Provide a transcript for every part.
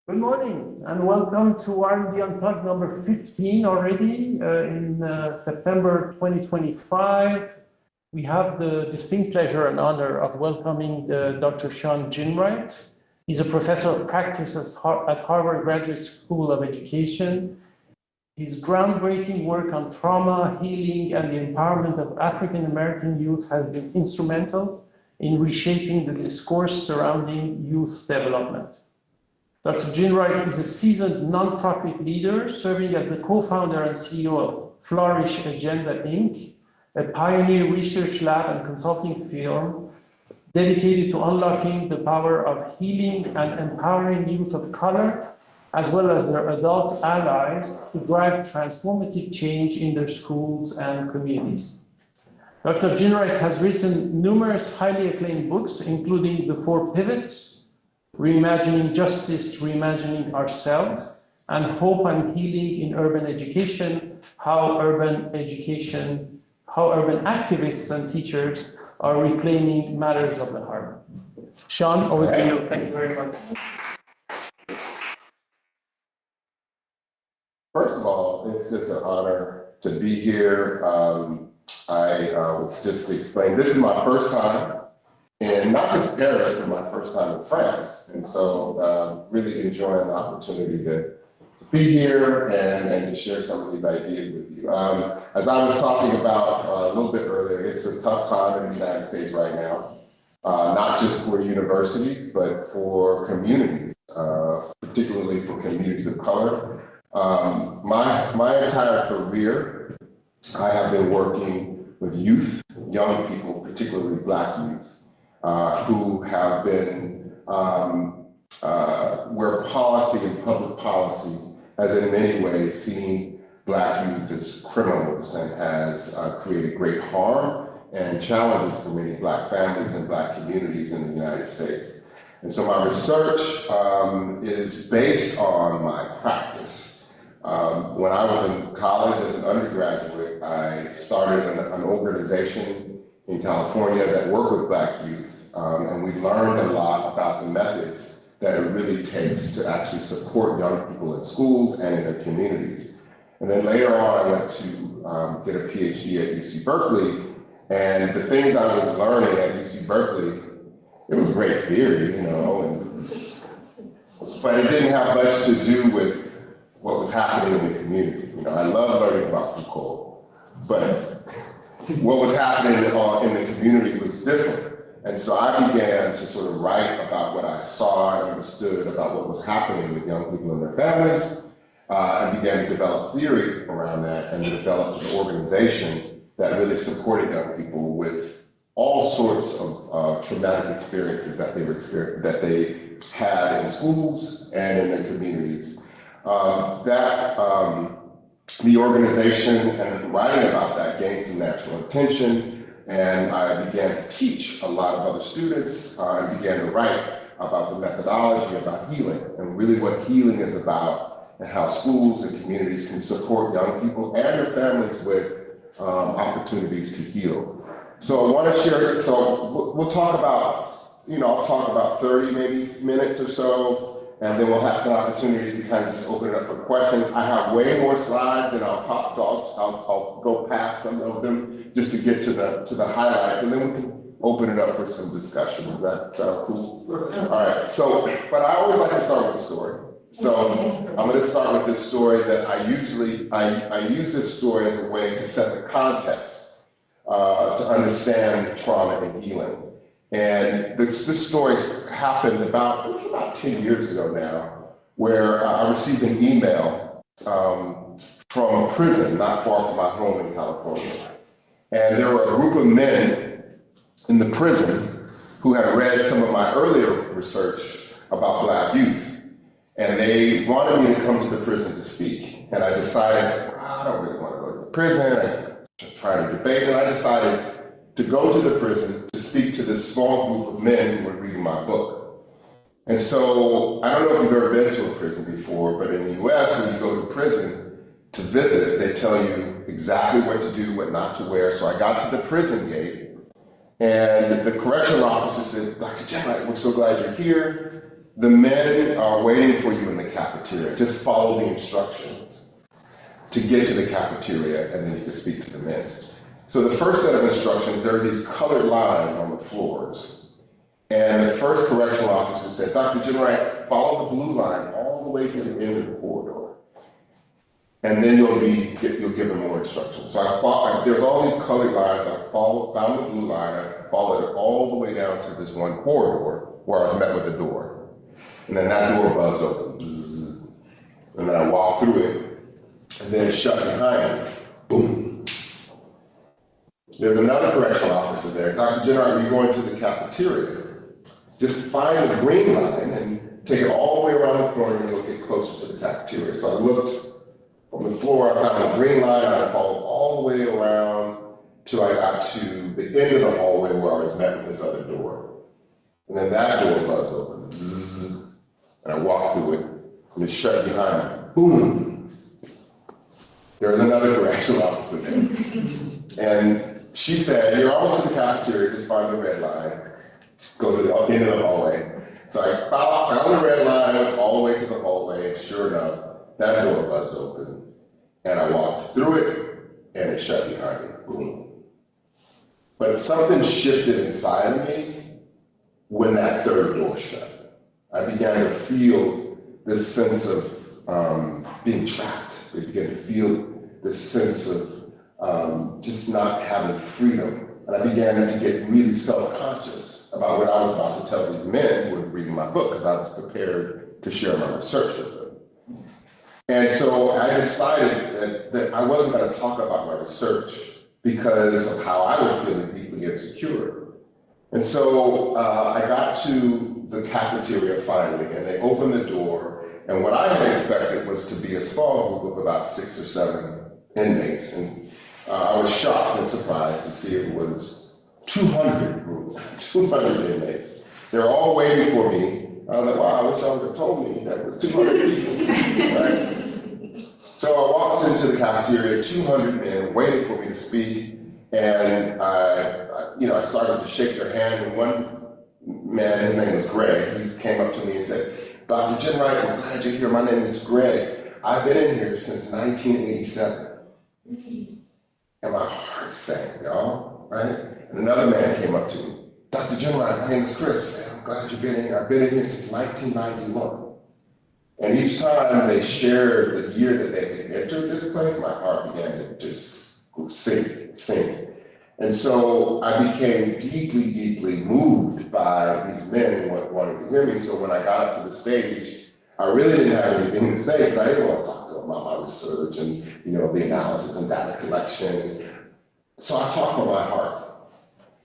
Good morning and welcome to R&D Unplugged number 15 already in September 2025. We have the distinct pleasure and honor of welcoming Dr. Shawn Ginwright. He's a professor of practice at Harvard Graduate School of Education. His groundbreaking work on trauma, healing, and the empowerment of African American youth has been instrumental in reshaping the discourse surrounding youth development. Dr. Ginwright is a seasoned nonprofit leader serving as the co-founder and CEO of Flourish Agenda, Inc., a pioneer research lab and consulting firm dedicated to unlocking the power of healing and empowering youth of color, as well as their adult allies, to drive transformative change in their schools and communities. Dr. Ginwright has written numerous highly acclaimed books, including The Four Pivots, Reimagining Justice, Reimagining Ourselves, and Hope and Healing in Urban Education, how urban activists and teachers are reclaiming matters of the heart. Shawn, over to you. Thank you very much. First of all, it's just an honor to be here. I was just explaining, this is my first time, and not just Paris, but my first time in France. And so really enjoying the opportunity to be here and to share some of these ideas with you. As I was talking about a little bit earlier, it's a tough time in the United States right now, not just for universities, but for communities, particularly for communities of color. My entire career, I have been working with youth, young people, particularly Black youth, who have been, where policy and public policy has in many ways seen Black youth as criminals and has created great harm and challenges for many Black families and Black communities in the United States. And so my research is based on my practice. When I was in college as an undergraduate, I started an organization in California that worked with Black youth, and we learned a lot about the methods that it really takes to actually support young people in schools and in their communities. And then later on, I went to get a PhD at UC Berkeley, and the things I was learning at UC Berkeley, it was great theory, you know, but it didn't have much to do with what was happening in the community. You know, I love learning about Foucault, but what was happening in the community was different. And so I began to sort of write about what I saw and understood about what was happening with young people and their families, and began to develop theory around that and developed an organization that really supported young people with all sorts of traumatic experiences that they had in schools and in their communities. The organization and writing about that gained some national attention, and I began to teach a lot of other students and began to write about the methodology about healing and really what healing is about and how schools and communities can support young people and their families with opportunities to heal. So I want to share, so we'll talk about, I'll talk about 30 maybe minutes or so, and then we'll have some opportunity to kind of just open it up for questions. I have way more slides than I'll pop, so I'll go past some of them just to get to the highlights, and then we can open it up for some discussion. Does that sound cool? All right, so, but I always like to start with a story. So I'm going to start with this story that I use this story as a way to set the context to understand trauma and healing. And this story happened about 10 years ago now, where I received an email from a prison not far from my home in California. And there were a group of men in the prison who had read some of my earlier research about Black youth. And they wanted me to come to the prison to speak. And I decided, I don't really want to go to the prison. I tried to debate, and I decided to go to the prison to speak to this small group of men who were reading my book. And so, I don't know if you've ever been to a prison before, but in the US, when you go to prison to visit, they tell you exactly what to do, what not to wear. So I got to the prison gate, and the correctional officer said, Dr. Ginwright, we're so glad you're here. the men are waiting for you in the cafeteria. Just follow the instructions to get to the cafeteria, and then you can speak to the men. So the first set of instructions, there are these colored lines on the floors. And the first correctional officer said, Dr. Ginwright, follow the blue line all the way to the end of the corridor. And then you'll give them more instructions. So there's all these colored lines. Found the blue line. I followed it all the way down to this one corridor where I was met with the door. And then that door buzzed open. Bzzz, and then I walked through it. And then it shut behind me. Boom. There's another correctional officer there. Dr. Ginwright, are you going to the cafeteria? Just find the green line and take it all the way around the corner and you'll get closer to the cafeteria. So I looked from the floor, I found a green line, and I followed all the way around till I got to the end of the hallway where I was met with this other door. And then that door buzzed open, bzzz, and I walked through it, and it shut behind me. Boom! There was another correctional officer there. And she said, you're almost to the cafeteria, just find the red line, go to the end of the hallway. So I found the red line all the way to the hallway, and sure enough, that door buzzed open. And I walked through it, and it shut behind me. Boom. But something shifted inside of me when that third door shut. I began to feel this sense of being trapped. I began to feel this sense of just not having freedom. And I began to get really self-conscious about what I was about to tell these men who were reading my book, because I was prepared to share my research with them. And so I decided that I wasn't going to talk about my research because of how I was feeling deeply insecure. And so I got to the cafeteria finally, and they opened the door, and what I had expected was to be a small group of about 6 or 7 inmates. And I was shocked and surprised to see it was 200 inmates. They were all waiting for me. I was like, wow, I wish y'all would have told me that it was 200 people, right? So I walked into the cafeteria, 200 men waiting for me to speak, and I started to shake their hand, and one man, his name was Greg, he came up to me and said, Dr. Ginwright, I'm glad you're here. My name is Greg. I've been in here since 1987. And my heart sank, y'all, right? And another man came up to me. Dr. Ginwright, my name is Chris. Man, I'm glad you've been in here. I've been in here since 1991. And each time they shared the year that they had entered this place, my heart began to just sink. And so I became deeply, deeply moved by these men who wanted to hear me. So when I got up to the stage, I really didn't have anything to say because I didn't want to talk to them about my research and the analysis and data collection. So I talked from my heart.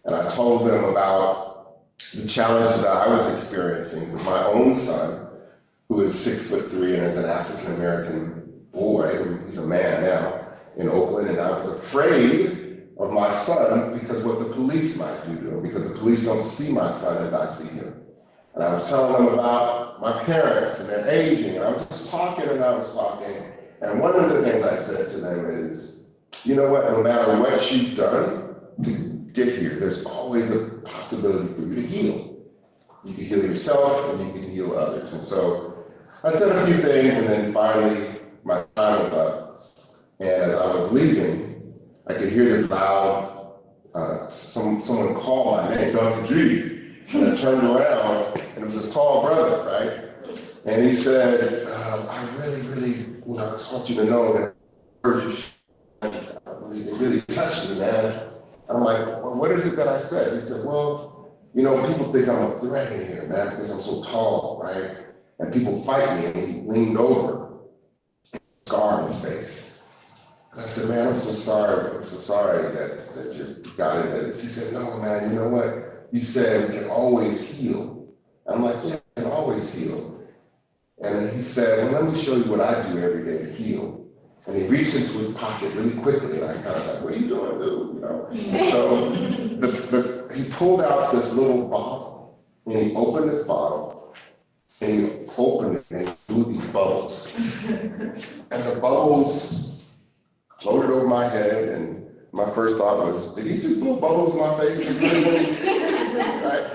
And I told them about the challenges that I was experiencing with my own son, who is 6'3" and is an African-American boy. He's a man now in Oakland. And I was afraid of my son because what the police might do to him, because the police don't see my son as I see him. And I was telling them about my parents and their aging. And I was just talking and I was talking. And one of the things I said to them is, you know what, no matter what you've done to get here, there's always a possibility for you to heal. You can heal yourself and you can heal others. And so I said a few things, and then finally my time was up. And as I was leaving, I could hear this loud, someone call my name, Dr. G. And I turned around, and it was this tall brother, right? And he said, I really, I just want you to know that I heard you. It really touched me, man. I'm like, well, what is it that I said? He said, well, people think I'm a threat in here, man, because I'm so tall, right? And people fight me, and he leaned over, scar on his face. And I said, man, I'm so sorry that you got it. He said, no, man, you know what? You said we can always heal. I'm like, yeah, we can always heal. And he said, well, let me show you what I do every day to heal. And he reached into his pocket really quickly, and I kind of like, what are you doing, dude? So he pulled out this little bottle, and he opened this bottle, and he opened it, and he blew these bubbles. And the bubbles floated over my head, and my first thought was, did he just blow bubbles in my face? Right?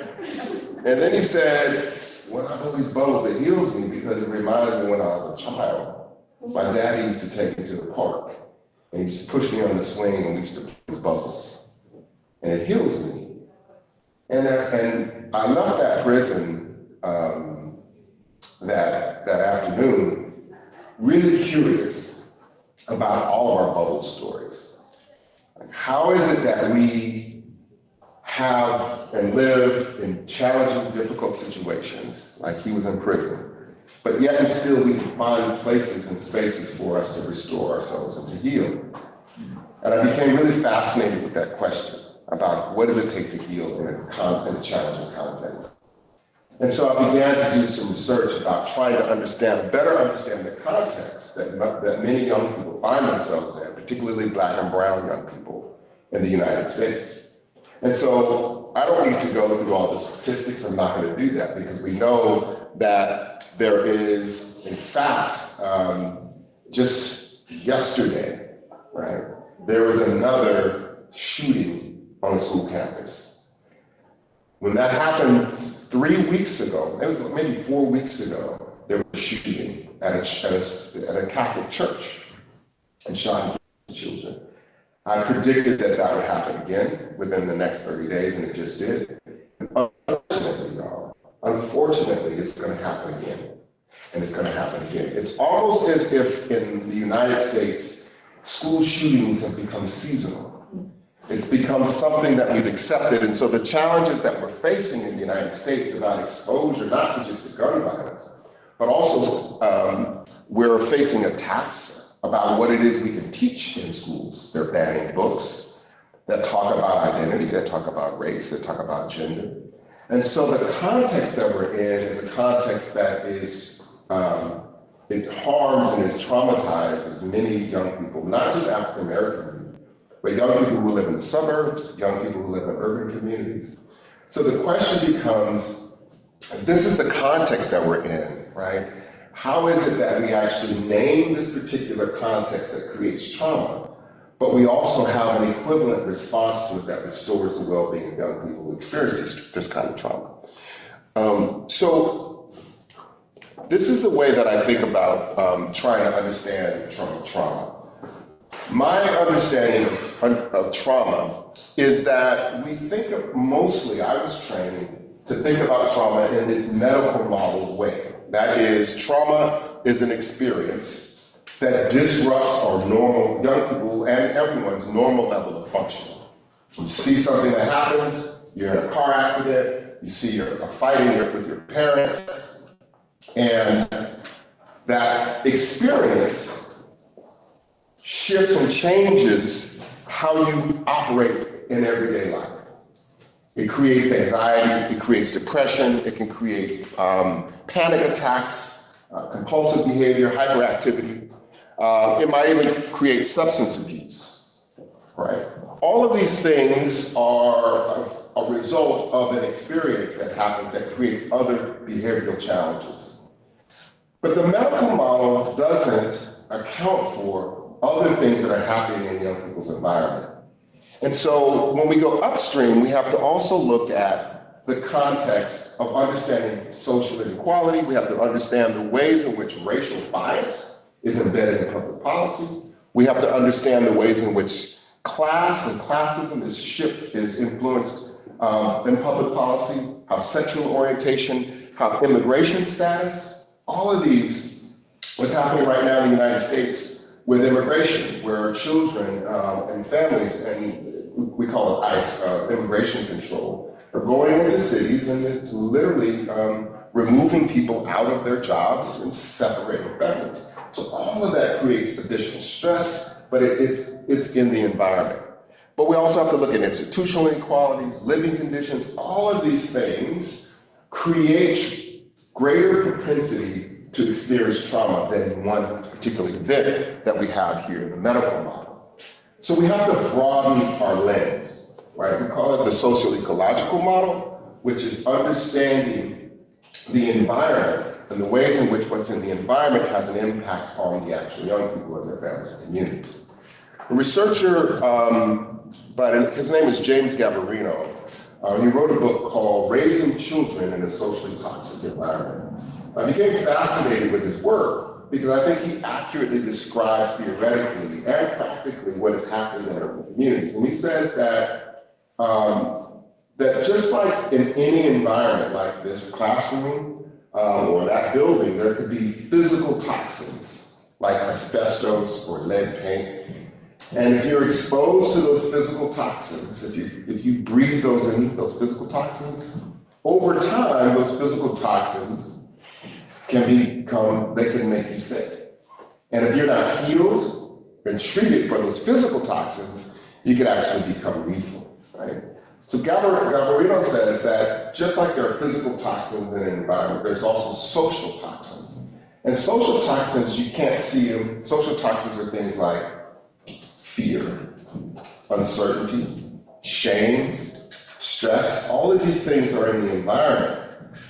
And then he said, when I blow these bubbles, it heals me because it reminds me when I was a child. My daddy used to take me to the park, and he used to push me on the swing, and we used to blow these bubbles. And it heals me. And I left that prison that afternoon really curious about all of our bubble stories. Like, how is it that we have and live in challenging, difficult situations, like he was in prison, but yet and still we can find places and spaces for us to restore ourselves and to heal? And I became really fascinated with that question about what does it take to heal in a challenging context. And so I began to do some research about trying to better understand the context that many young people find themselves in, particularly Black and brown young people in the United States. And so I don't need to go through all the statistics. I'm not going to do that because we know that there is, in fact, just yesterday, right, there was another shooting on a school campus. When that happened 3 weeks ago, it was maybe 4 weeks ago, there was a shooting at a Catholic church in Shawn Ginwright children. I predicted that that would happen again within the next 30 days, and it just did. And unfortunately, y'all, it's going to happen again, and it's going to happen again. It's almost as if in the United States, school shootings have become seasonal. It's become something that we've accepted. And so the challenges that we're facing in the United States about exposure, not to just the gun violence, but also we're facing attacks about what it is we can teach in schools. They're banning books that talk about identity, that talk about race, that talk about gender. And so the context that we're in is a context that is, it harms and it traumatizes many young people, not just African American people, but young people who live in the suburbs, young people who live in urban communities. So the question becomes, this is the context that we're in, right? How is it that we actually name this particular context that creates trauma, but we also have an equivalent response to it that restores the well-being of young people who experience this kind of trauma? So this is the way that I think about trying to understand trauma. My understanding of trauma is that we think of mostly, I was trained to think about trauma in its medical model way. That is, trauma is an experience that disrupts our normal, young people and everyone's normal level of function. You see something that happens, you're in a car accident, you see you're fighting with your parents, and that experience shifts and changes how you operate in everyday life. It creates anxiety, it creates depression, it can create panic attacks, compulsive behavior, hyperactivity. It might even create substance abuse, right? All of these things are a result of an experience that happens that creates other behavioral challenges. But the medical model doesn't account for other things that are happening in young people's environment. And so when we go upstream, we have to also look at the context of understanding social inequality. We have to understand the ways in which racial bias is embedded in public policy. We have to understand the ways in which class and classism is influenced in public policy, how sexual orientation, how immigration status, all of these, what's happening right now in the United States with immigration, where children and families, and we call it ICE, immigration control, are going into cities and it's literally removing people out of their jobs and separating families. So all of that creates additional stress, but it's in the environment. But we also have to look at institutional inequalities, living conditions. All of these things create greater propensity to experience trauma than one particular event that we have here in the medical model. So we have to broaden our lens, right? We call it the social-ecological model, which is understanding the environment and the ways in which what's in the environment has an impact on the actual young people and their families and communities. A researcher, his name is James Gabarino, He wrote a book called Raising Children in a Socially Toxic Environment. I became fascinated with his work because I think he accurately describes theoretically and practically what is happening in urban communities. And he says that, that just like in any environment like this classroom or that building, there could be physical toxins like asbestos or lead paint. And if you're exposed to those physical toxins, if you breathe those in, those physical toxins, over time, those physical toxins they can make you sick. And if you're not healed and treated for those physical toxins, you can actually become lethal, right? So Gabarino says that just like there are physical toxins in an environment, there's also social toxins. And social toxins, you can't see them. Social toxins are things like fear, uncertainty, shame, stress. All of these things are in the environment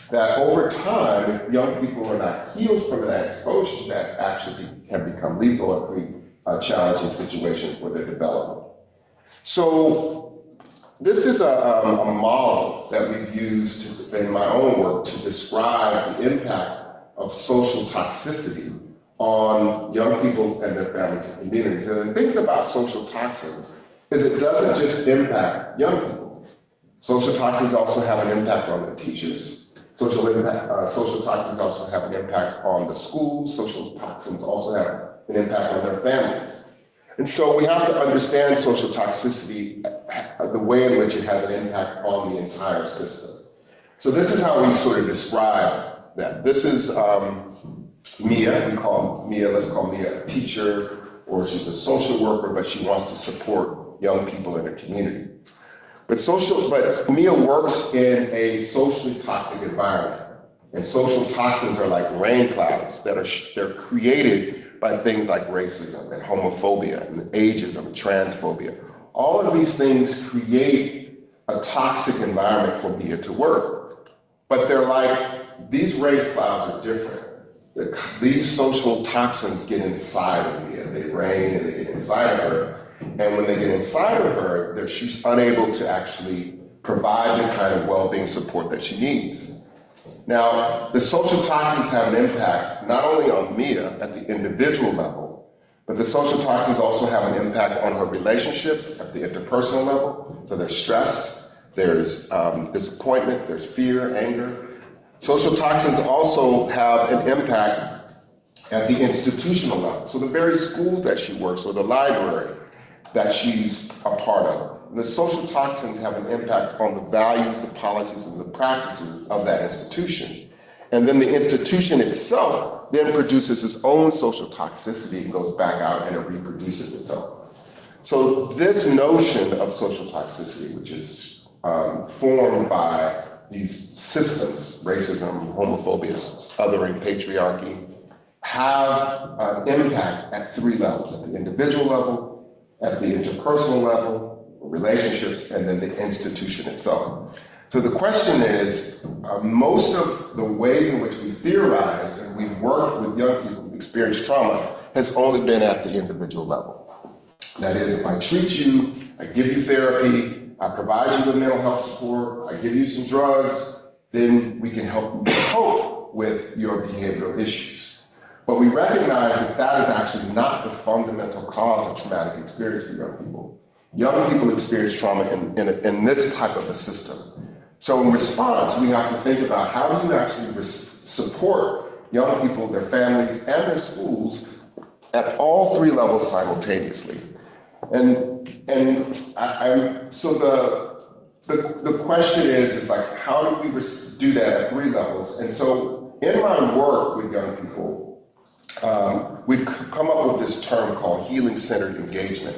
that over time, if young people are not healed from that exposure, that actually can become lethal or create a challenging situation for their development. So this is a model that we've used in my own work to describe the impact of social toxicity on young people and their families and communities. And the things about social toxins is it doesn't just impact young people. Social toxins also have an impact on the teachers. Social toxins also have an impact on the schools. Social toxins also have an impact on their families. And so we have to understand social toxicity, the way in which it has an impact on the entire system. So this is how we sort of describe that. This is Mia. Let's call Mia a teacher, or she's a social worker, but she wants to support young people in the community. But Mia works in a socially toxic environment. And social toxins are like rain clouds that they're created by things like racism and homophobia and ageism and transphobia. All of these things create a toxic environment for Mia to work. But they're like, these rain clouds are different. These social toxins get inside of Mia. They rain and they get inside of her. And when they get inside of her, she's unable to actually provide the kind of well-being support that she needs. Now, the social toxins have an impact not only on Mia at the individual level, but the social toxins also have an impact on her relationships at the interpersonal level. So there's stress, there's disappointment, there's fear, anger. Social toxins also have an impact at the institutional level. So the very schools that she works, or the library that she's a part of. The social toxins have an impact on the values, the policies, and the practices of that institution. And then the institution itself then produces its own social toxicity and goes back out and it reproduces itself. So this notion of social toxicity, which is formed by these systems, racism, homophobia, othering, patriarchy, have an impact at three levels: at the individual level, at the interpersonal level, relationships, and then the institution itself. So the question is, most of the ways in which we theorize and we work with young people who experience trauma has only been at the individual level. That is, I treat you, I give you therapy, I provide you with mental health support, I give you some drugs, then we can help you cope with your behavioral issues. But we recognize that that is actually not the fundamental cause of traumatic experience for young people. Young people experience trauma in this type of a system. So in response, we have to think about how do you actually support young people, their families, and their schools at all three levels simultaneously. So the question is like, how do we do that at three levels? And so in my work with young people, we've come up with this term called healing-centered engagement.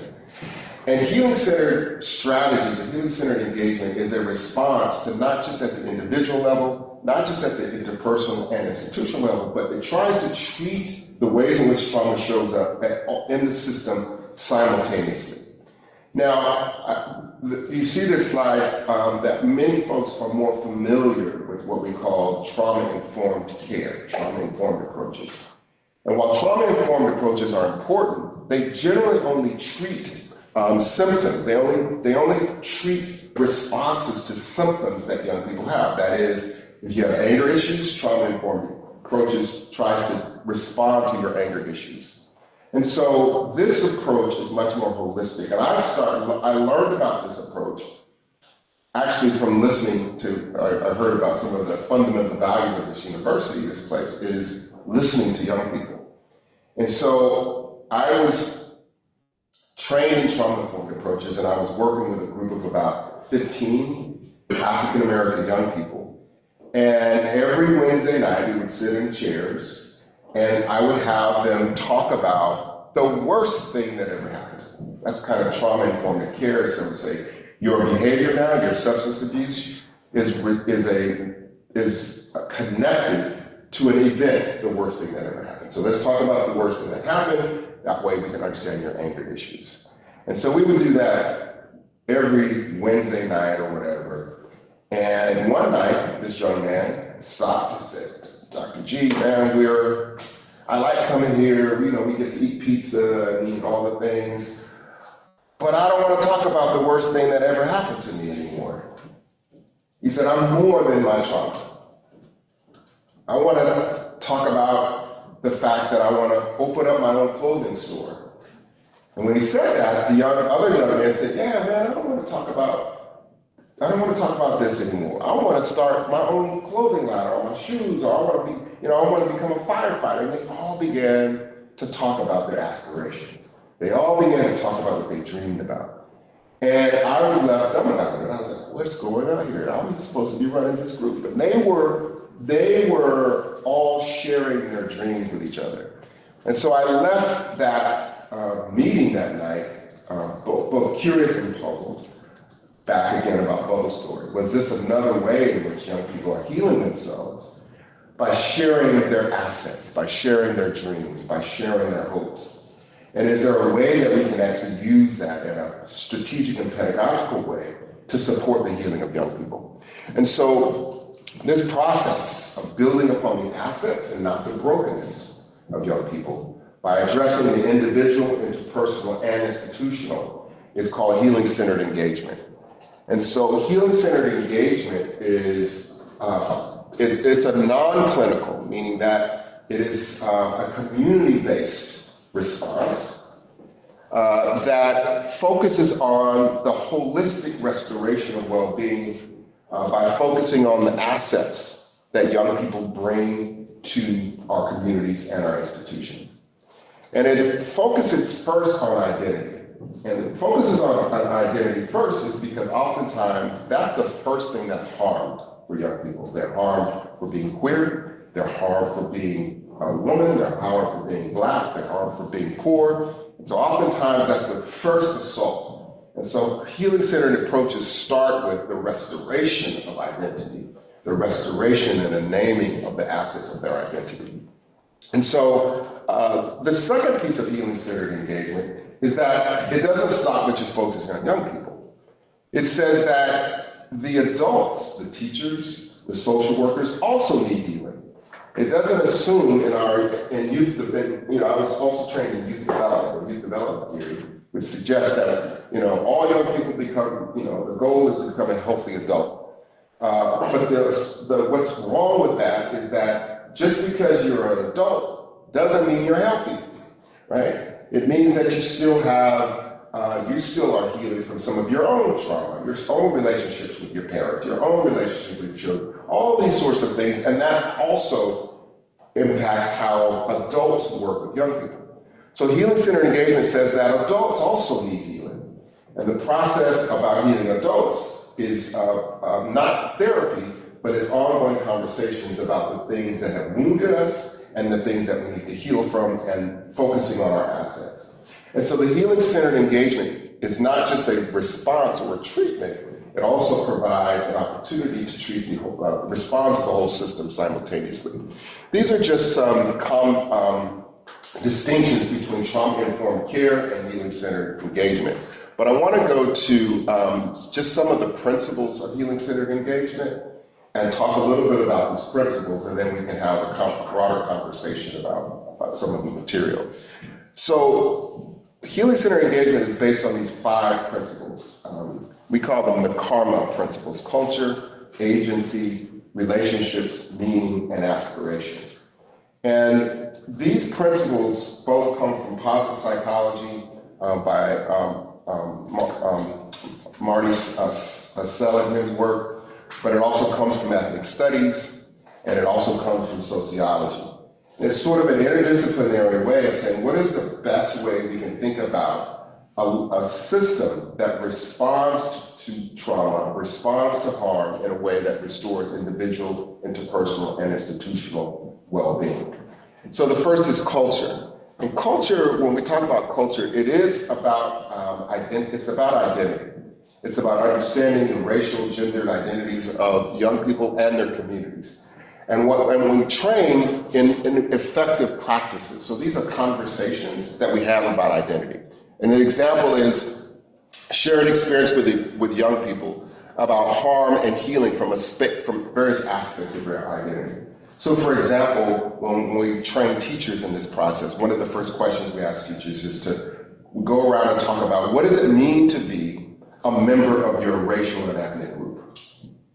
And healing-centered strategies or healing-centered engagement is a response to not just at the individual level, not just at the interpersonal and institutional level, but it tries to treat the ways in which trauma shows up in the system simultaneously. Now, you see this slide that many folks are more familiar with what we call trauma-informed care, trauma-informed approaches. And while trauma-informed approaches are important, they generally only treat symptoms. They only treat responses to symptoms that young people have. That is, if you have anger issues, trauma-informed approaches tries to respond to your anger issues. And so this approach is much more holistic. And I learned about this approach actually from listening to, I heard about some of the fundamental values of this university, this place, is listening to young people. And so I was trained in trauma-informed approaches, and I was working with a group of about 15 African-American young people. And every Wednesday night, we would sit in chairs, and I would have them talk about the worst thing that ever happened. That's kind of trauma-informed care. So we say, your behavior now, your substance abuse is connected to an event, the worst thing that ever happened. So let's talk about the worst thing that happened. That way we can understand your anger issues. And so we would do that every Wednesday night or whatever. And one night, this young man stopped and said, Dr. G, man, I like coming here. We get to eat pizza and eat all the things. But I don't want to talk about the worst thing that ever happened to me anymore. He said, I'm more than my trauma. I want to talk about the fact that I want to open up my own clothing store. And when he said that, the other young man said, yeah, man, I don't want to talk about this anymore. I want to start my own clothing line or my shoes, or I want to become a firefighter. And they all began to talk about their aspirations. They all began to talk about what they dreamed about. And I was left dumbfounded. I was like, what's going on here? I'm supposed to be running this group. But they were all sharing their dreams with each other. And so I left that meeting that night, both curious and puzzled, back again about Bo's story. Was this another way in which young people are healing themselves by sharing their assets, by sharing their dreams, by sharing their hopes? And is there a way that we can actually use that in a strategic and pedagogical way to support the healing of young people? And so this process of building upon the assets and not the brokenness of young people by addressing the individual, interpersonal, and institutional is called healing-centered engagement. And so healing-centered engagement is, it's a non-clinical, meaning that it is a community-based response that focuses on the holistic restoration of well-being by focusing on the assets that young people bring to our communities and our institutions. And it focuses first on identity. And it focuses on identity first is because oftentimes that's the first thing that's harmed for young people. They're harmed for being queer, they're harmed for being a woman, they're harmed for being Black, they're harmed for being poor. And so oftentimes that's the first assault. And so healing-centered approaches start with the restoration of identity, the restoration and the naming of the assets of their identity. And so the second piece of healing-centered engagement is that it doesn't stop with just focusing on young people. It says that the adults, the teachers, the social workers also need healing. It doesn't assume in youth, I was also trained in youth development theory, which suggests that, all young people become, the goal is to become a healthy adult. But what's wrong with that is that just because you're an adult doesn't mean you're healthy, right? It means that you still are healing from some of your own trauma, your own relationships with your parents, your own relationship with children, all these sorts of things. And that also impacts how adults work with young people. So healing-centered engagement says that adults also need healing. And the process about healing adults is not therapy, but it's ongoing conversations about the things that have wounded us and the things that we need to heal from and focusing on our assets. And so the healing-centered engagement is not just a response or a treatment, it also provides an opportunity to respond to the whole system simultaneously. These are just some distinctions between trauma-informed care and healing-centered engagement. But I want to go to just some of the principles of healing-centered engagement and talk a little bit about these principles, and then we can have a broader conversation about some of the material. So Healing Center engagement is based on these 5 principles. We call them the karma principles: culture, agency, relationships, meaning, and aspirations. And these principles both come from positive psychology by Marty Seligman's work, but it also comes from ethnic studies, and it also comes from sociology. And it's sort of an interdisciplinary way of saying, what is the best way we can think about a system that responds to trauma, responds to harm in a way that restores individual, interpersonal, and institutional well-being. So the first is culture. And culture, when we talk about culture, it is about identity. It's about identity. It's about understanding the racial, gendered identities of young people and their communities. And when we train in effective practices, so these are conversations that we have about identity. And the example is shared experience with young people about harm and healing from various aspects of their identity. So for example, when we train teachers in this process, one of the first questions we ask teachers is to go around and talk about, what does it mean to be a member of your racial and ethnic group?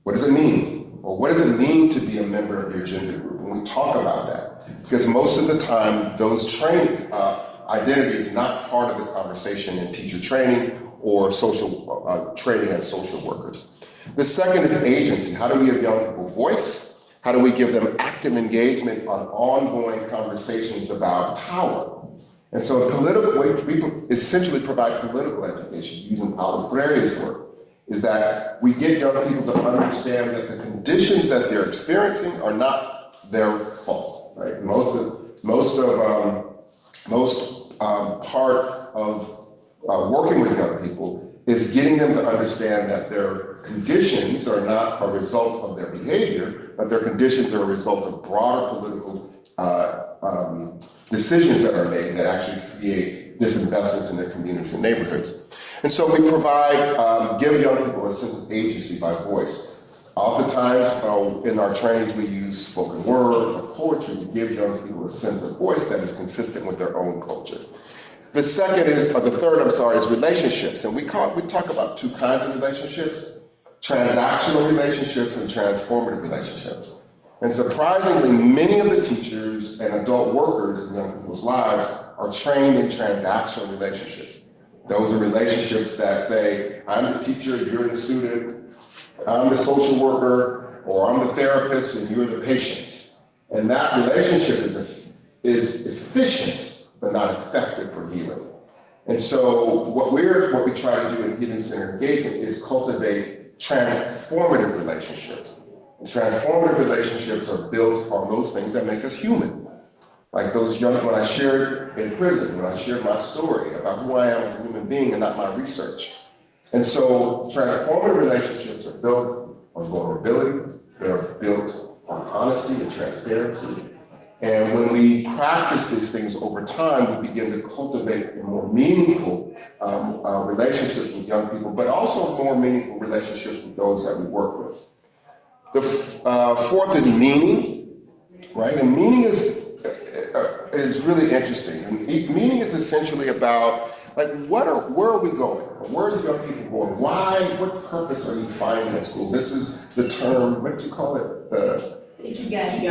What does it mean? Or what does it mean to be a member of your gender group? When we talk about that, because most of the time, those training identity is not part of the conversation in teacher training or social training as social workers. The second is agency. How do we give young people voice? How do we give them active engagement on ongoing conversations about power? And so we essentially provide political education using Paulo Freire's work, is that we get young people to understand that the conditions that they're experiencing are not their fault, right? Most part of working with young people is getting them to understand that their conditions are not a result of their behavior, but their conditions are a result of broader political decisions that are made that actually create disinvestments in their communities and neighborhoods. And so we provide, give young people a sense of agency by voice. Oftentimes in our trainings we use spoken word or poetry to give young people a sense of voice that is consistent with their own culture. The third, is relationships. And we talk about 2 kinds of relationships: transactional relationships and transformative relationships. And surprisingly, many of the teachers and adult workers in young people's lives are trained in transactional relationships. Those are relationships that say, I'm the teacher, you're the student, I'm the social worker, or I'm the therapist and you're the patient. And that relationship is efficient, but not effective for healing. And so what we try to do in Healing Center engagement is cultivate transformative relationships. And transformative relationships are built on those things that make us human. Like when I shared in prison, when I shared my story about who I am as a human being and not my research. And so transformative relationships are built on vulnerability, they're built on honesty and transparency. And when we practice these things over time, we begin to cultivate more meaningful relationships with young people, but also more meaningful relationships with those that we work with. The fourth is meaning, right? And meaning is really interesting. And meaning is essentially about, like, where are we going? Where's young people going? Why? What purpose are you finding at school? This is the term, what do you call it? Ikigai?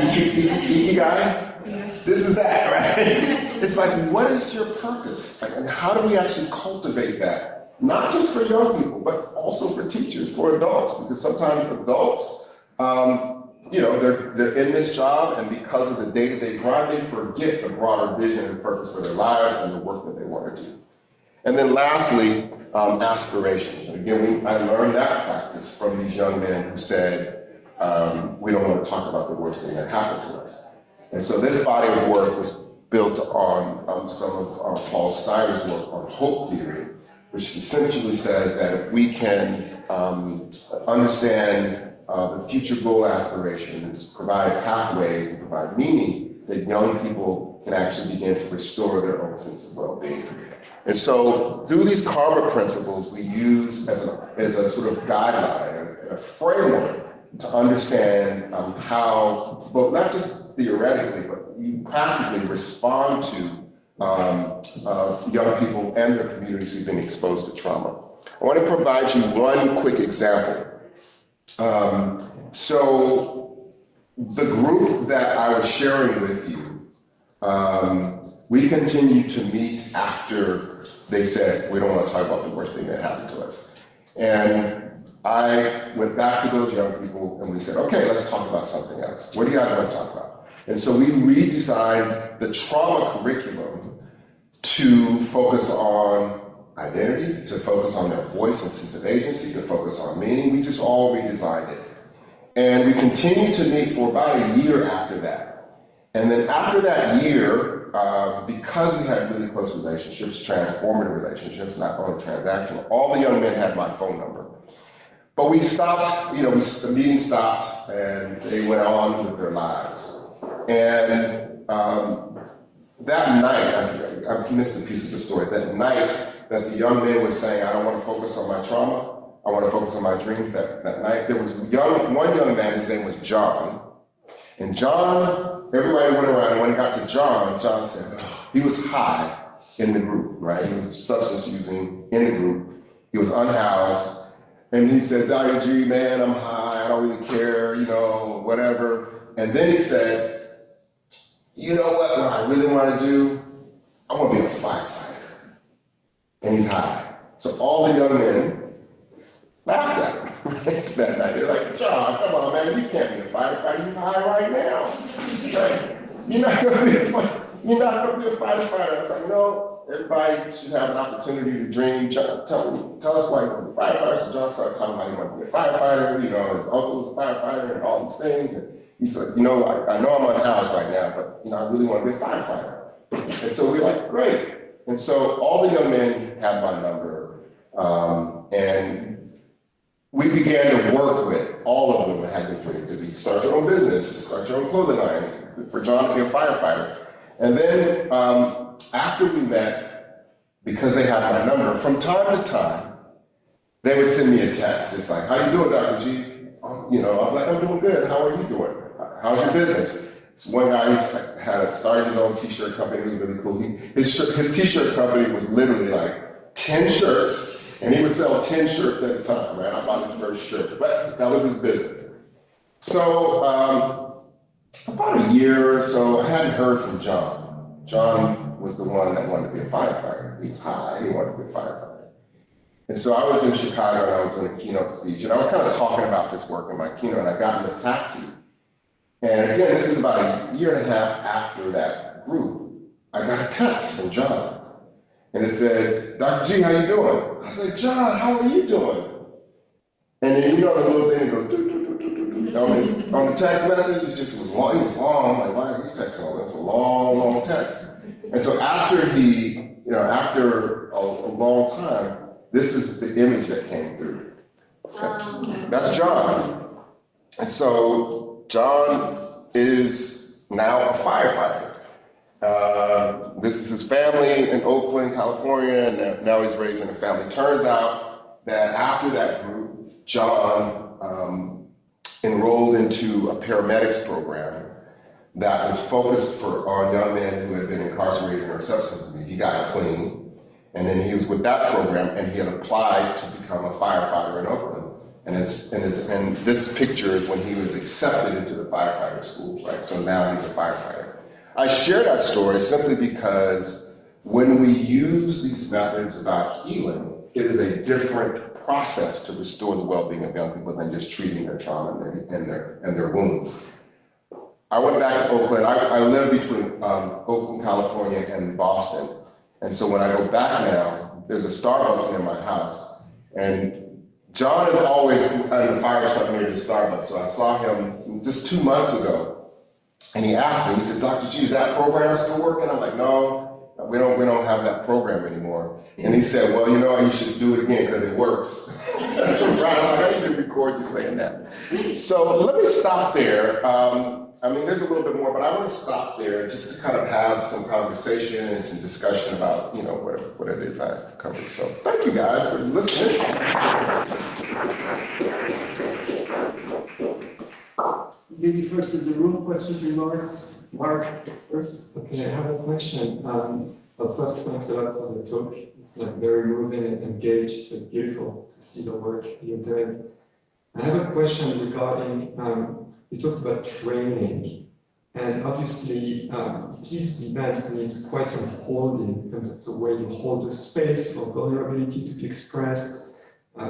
Yes. This is that, right? It's like, what is your purpose? And how do we actually cultivate that? Not just for young people, but also for teachers, for adults, because sometimes adults, they're in this job, and because of the day-to-day grind, they forget the broader vision and purpose for their lives and the work that they want to do. And then lastly, aspiration. Again, I learned that practice from these young men who said, we don't want to talk about the worst thing that happened to us. And so this body of work was built on some of Paul Steiner's work on hope theory, which essentially says that if we can understand the future goal aspirations, provide pathways, and provide meaning, that young people can actually begin to restore their own sense of well-being. And so through these karma principles, we use as a sort of guideline, a framework to understand how, both not just theoretically, but you practically respond to of young people and their communities who've been exposed to trauma. I want to provide you one quick example. So the group that I was sharing with you, we continued to meet after they said, we don't want to talk about the worst thing that happened to us. And I went back to those young people and we said, okay, let's talk about something else. What do you guys want to talk about? And so we redesigned the trauma curriculum to focus on identity, to focus on their voice and sense of agency, to focus on meaning. We just all redesigned it. And we continued to meet for about a year after that. And then after that year, because we had really close relationships, transformative relationships, not only transactional, all the young men had my phone number. But we stopped, the meeting stopped and they went on with their lives. And that night, I missed a piece of the story, that night that the young men were saying, I don't want to focus on my trauma, I want to focus on my dreams, that night, there was one young man, his name was John. And John, everybody went around, and when it got to John said, he was high in the group, right? He was substance using in the group. He was unhoused. And he said, Dr. G, man, I'm high, I don't really care, whatever. And then he said, you know what I really want to do? I want to be a firefighter. And he's high. So all the young men laughed at him that night. They're like, John, come on, man, you can't be a firefighter. You're high right now. You're not going to be a firefighter. It's like, no, everybody should have an opportunity to dream. Tell us why you want to be a firefighter. So John started talking about he wanted to be a firefighter. His uncle was a firefighter and all these things. And he said, I know I'm unhoused right now, but I really want to be a firefighter. And so we were like, great. And so all the young men had my number. And we began to work with all of them that had their dreams to start your own business, to start your own clothing line, for John to be a firefighter. And then after we met, because they had my number, from time to time, they would send me a text. It's like, how you doing, Dr. G? I'm like, I'm doing good. How are you doing? How's your business? This one guy had started his own t-shirt company. It was really cool. His t-shirt company was literally like 10 shirts. And he would sell 10 shirts at a time, right? I bought his first shirt, but that was his business. So about a year or so, I hadn't heard from John. John was the one that wanted to be a firefighter. He was high, he wanted to be a firefighter. And so I was in Chicago and I was doing a keynote speech, and I was kind of talking about this work in my keynote, and I got in the taxi. And again, this is about a year and a half after that group. I got a text from John. And it said, Dr. G, how you doing? I said, John, how are you doing? And then the little thing that goes, doo, doo, doo, doo, doo. On the text message, it was long. It was long. I'm like, why is he texting all that? It's a long, long text. And so after after a long time, this is the image that came through. That's John. And so John is now a firefighter. This is his family in Oakland, California, and now he's raising a family. Turns out that after that group, John enrolled into a paramedics program that was focused on young men who had been incarcerated or substance abuse. He got clean, and then he was with that program, and he had applied to become a firefighter in Oakland. And this picture is when he was accepted into the firefighter schools, right? So now he's a firefighter. I share that story simply because when we use these methods about healing, it is a different process to restore the well-being of young people than just treating their trauma and their wounds. I went back to Oakland. I live between Oakland, California, and Boston. And so when I go back now, there's a Starbucks near my house. And John is always in the fire truck near the Starbucks. So I saw him just 2 months ago. And he asked me, he said, Dr. G, is that program still working? I'm like, no, we don't have that program anymore. And he said, well, you should do it again because it works. Right? I'm like, I need to record you saying that. So let me stop there. There's a little bit more, but I want to stop there just to kind of have some conversation and some discussion about, what it is I've covered. So thank you guys for listening. Maybe first in the room, questions, remarks. Mark, first. Okay, I have a question. But first, thanks a lot for the talk. It's very moving and engaged, so beautiful to see the work you're doing. I have a question regarding, you talked about training, and obviously these events need quite some holding in terms of the way you hold the space for vulnerability to be expressed,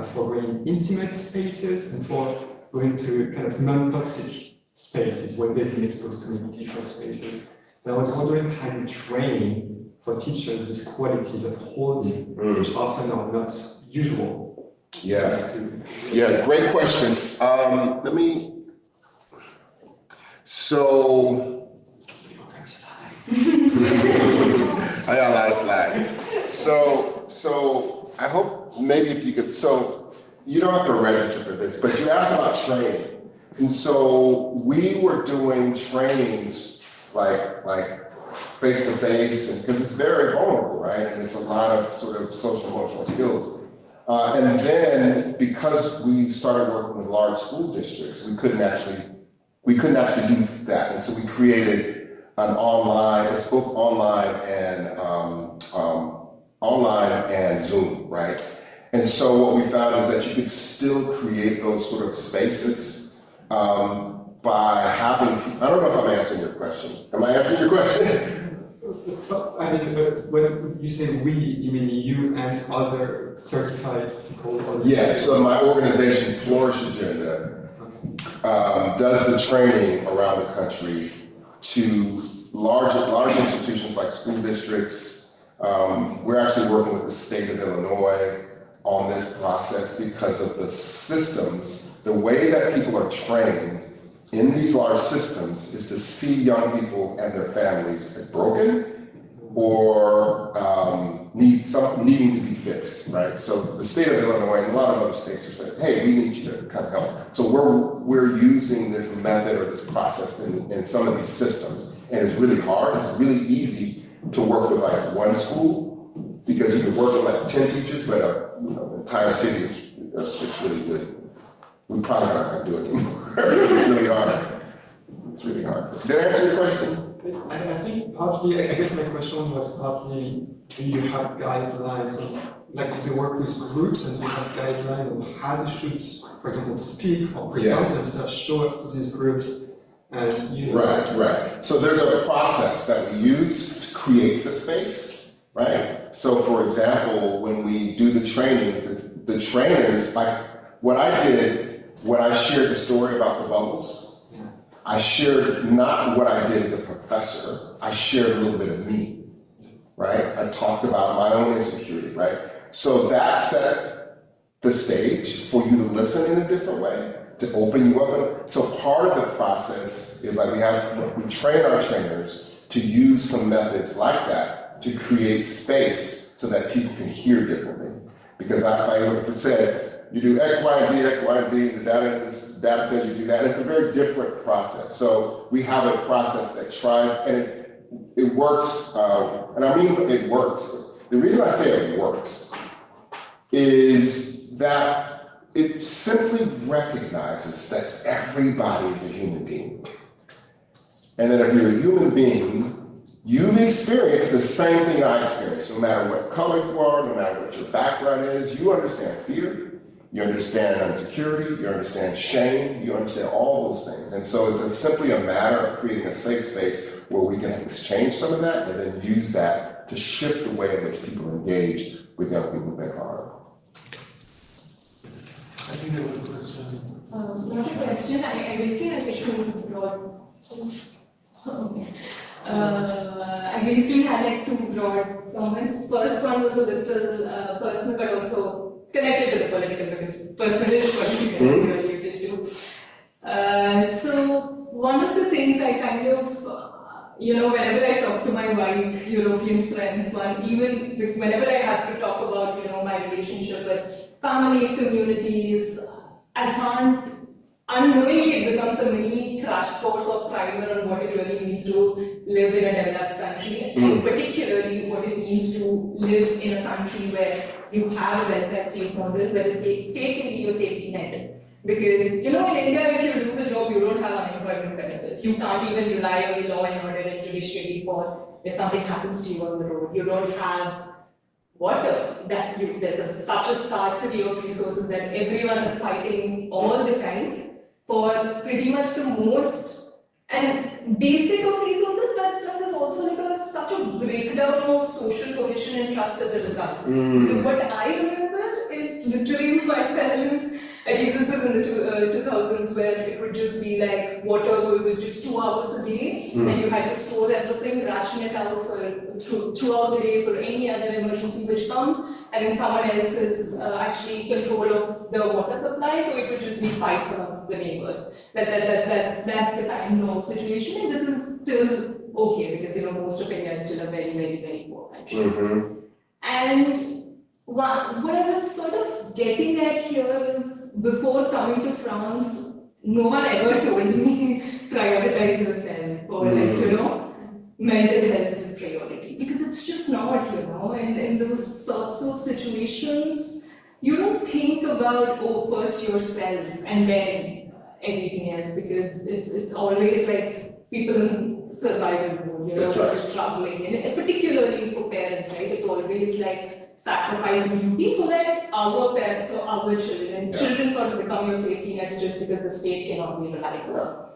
for going intimate spaces, and for going to kind of non-toxic spaces when they've been exposed to maybe different spaces. And I was wondering how you train for teachers these qualities of holding, which often are not usual. Yeah, yeah, great question. So, I got a lot of slack. So I hope maybe if you could, so you don't have to register for this, but you asked about training. And so we were doing trainings like face to face, and because it's very vulnerable, right? And it's a lot of sort of social emotional skills. And then because we started working with large school districts, we couldn't actually do that. And so we created an online, it's both online and Zoom, right? And so what we found is that you could still create those sort of spaces by having, I don't know if I'm answering your question. Am I answering your question? I mean, but when you say we, you mean you and other certified people? Yes, so my organization, Flourish Agenda, does the training around the country to large institutions like school districts. We're actually working with the state of Illinois on this process because of the systems, the way that people are trained in these large systems is to see young people and their families as broken or needing to be fixed, right? So the state of Illinois and a lot of other states are saying, hey, we need you to kind of help. So we're using this method or this process in some of these systems. And it's really hard. It's really easy to work with like one school because you can work with like 10 teachers, but the entire city it's really good. We probably not going to do it anymore. It's really hard. It's really hard. Did I answer your question? I think partly, I guess my question was partly, do you have guidelines, like do they work with groups and do you have guidelines on how they should, for example, speak or present themselves, show up to these groups? And Right. So there's a process that we use to create the space, right? So for example, when we do the training, the trainers, like what I did when I shared the story about the bubbles, I shared not what I did as a professor, I shared a little bit of me, right? I talked about my own insecurity, right? So that set the stage for you to listen in a different way, to open you up. So part of the process is like we train our trainers to use some methods like that to create space so that people can hear differently. Because if it said, you do X, Y, and Z, the data says you do that. It's a very different process. So we have a process that tries, and it works, and I mean it works. The reason I say it works is that it simply recognizes that everybody is a human being. And that if you're a human being, you've experienced the same thing I experienced, no matter what color you are, no matter what your background is, you understand fear. You understand insecurity, you understand shame, you understand all those things. And so it's simply a matter of creating a safe space where we can exchange some of that and then use that to shift the way in which people engage with young people who've been harmed. I think there was a question. Not a question, I basically had two broad. I basically had like two broad comments. First one was a little personal, but also connected to the political, because personal is political related to. So one of the things I kind of, whenever I talk to my white European friends, even whenever I have to talk about, my relationship with families, communities, I can't, unknowingly it becomes a mini crash course or primer on what it really means to live in a developed country, and particularly what it means to live in a country where you have a welfare state model, where the state can be your safety net. Because, you know, in India, if you lose a job, you don't have unemployment benefits. You can't even rely on the law and order and judiciary for if something happens to you on the road. You don't have water. There's such a scarcity of resources that everyone is fighting all the time for pretty much the most and basic of resources, but plus there's also like such a breakdown of social cohesion and trust as a result. Because what I remember is literally my parents, at least this was in the 2000s, where it would just be like water was just 2 hours a day, and you had to store everything, ration it out throughout the day for any other emergency which comes, and then someone else is actually control of the water supply, so it would just be fights amongst the neighbors. That's the kind of situation, and this is still okay because most of India is still a very, very, very poor country. And what I was sort of getting at here is, before coming to France, no one ever told me prioritize yourself or mental health is a priority, because it's just not, in those sorts of situations, you don't think about, first yourself and then everything else, because it's always like people in survival mode, struggling, and particularly for parents, right? It's always like sacrifice duty so that our parents or our children, children sort of become your safety nets just because the state cannot be reliable.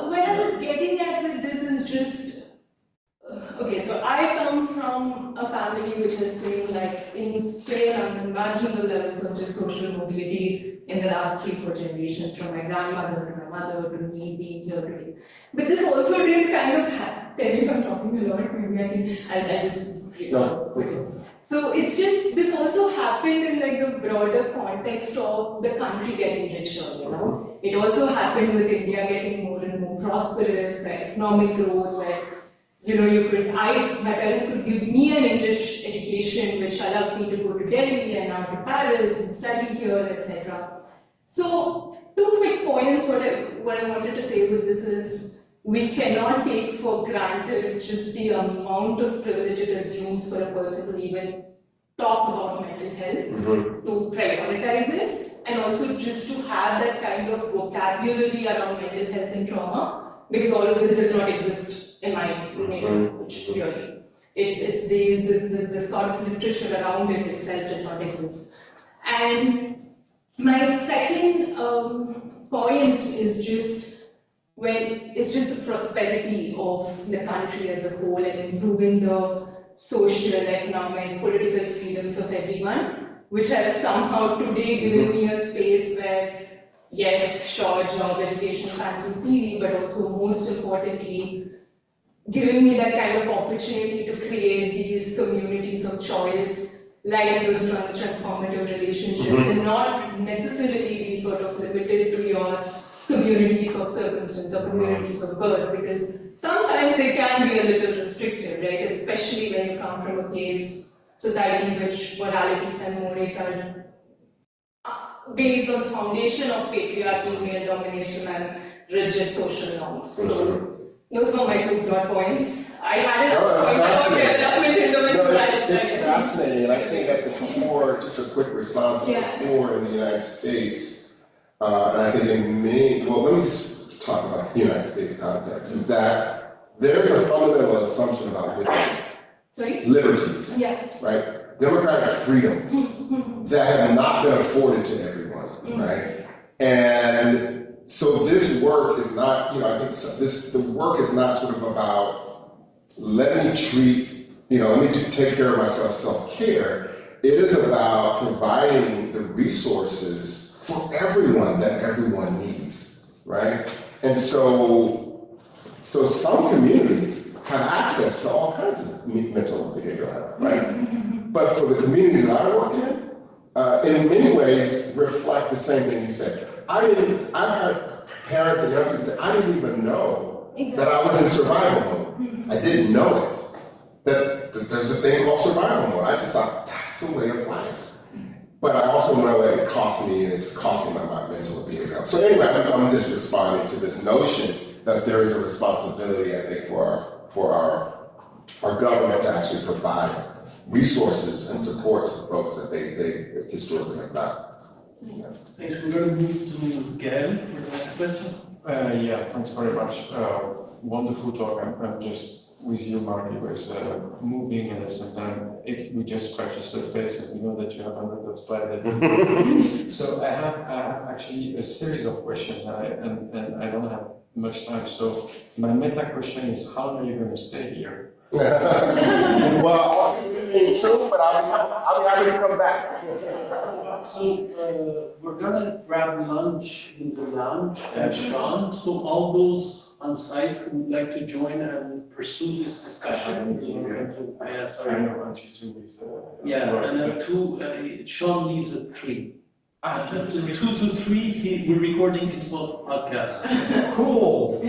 What I was getting at with this is just, okay, so I come from a family which has seen like insane, unimaginable levels of just social mobility in the last 3-4 generations, from my grandmother to my mother to me being here today. But this also didn't kind of tell me if I'm talking a lot, maybe I'll just So it's just, this also happened in like the broader context of the country getting richer, It also happened with India getting more and more prosperous, the economic growth, where, my parents could give me an English education, which allowed me to go to Delhi and now to Paris and study here, etc. So, 2 quick points. What I wanted to say with this is, we cannot take for granted just the amount of privilege it assumes for a person to even talk about mental health, to prioritize it, and also just to have that kind of vocabulary around mental health and trauma, because all of this does not exist in my language, really. It's the sort of literature around it itself does not exist. And my second point is just, it's just the prosperity of the country as a whole and improving the social, economic, political freedoms of everyone, which has somehow today given me a space where, yes, sure, job, education, fancy CV, but also most importantly, giving me that kind of opportunity to create these communities of choice, like those transformative relationships, and not necessarily be sort of limited to your communities of circumstance or communities of birth, because sometimes they can be a little restrictive, right? Especially when you come from a place, society, which moralities and mores are based on the foundation of patriarchy, male domination, and rigid social norms. So those were my 2 broad points. I had It's fascinating, and I think at the core, just a quick response, at the core in the United States, and I think in many, well, let me just talk about the United States context, is that there's a fundamental assumption about liberties, right? Democratic freedoms that have not been afforded to everyone, right? And so this work is not, I think the work is not sort of about, let me take care of myself, self-care. It is about providing the resources for everyone that everyone needs, right? And so some communities have access to all kinds of mental and behavioral health, right? But for the communities that I work in many ways reflect the same thing you said. I've heard parents and young people say, I didn't even know that I was in survival mode. I didn't know it. That there's a thing called survival mode. I just thought, that's the way of life. But I also know that it costs me, and it's costing my mental behavior. So anyway, I'm just responding to this notion that there is a responsibility, I think, for our government to actually provide resources and supports for folks that they historically have not Thanks. We're going to move to Gael for the next question. Yeah, thanks very much. Wonderful talk. I'm just with you, Mark. It was moving, and at the same time, we just scratched the surface, and we know that you have hundreds of slides. So I have actually a series of questions, and I don't have much time. So my meta question is, how are you going to stay here? Well, I'll be leaving soon, but I'll be happy to come back. So we're gonna grab lunch in the lounge at Shawn. So all those on site who would like to join and pursue this discussion. Yeah, I sorry. know until 2 weeks. Yeah, and then Shawn leaves at 3. 2 to 3, we're recording his podcast. Cool.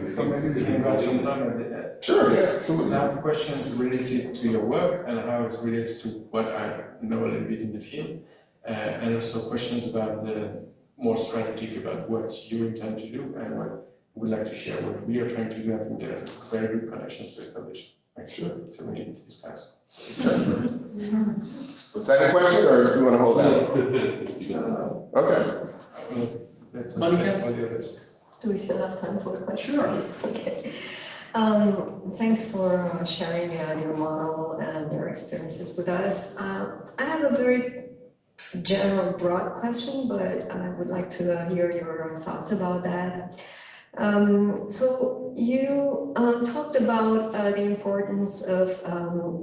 So maybe we can go sometime at the end. Sure, yeah, So absolutely. I have questions related to your work and how it relates to what I know a little bit in the field, and also questions about the more strategic about what you intend to do and what we'd like to share. What we are trying to do, I think there's very good connections to establish. Sure. So we need to discuss. Second question, or you want to hold that? Okay. Monica? Do we still have time for the question? Sure. Yes, okay. Thanks for sharing your model and your experiences with us. I have a very general, broad question, but I would like to hear your thoughts about that. So you talked about the importance of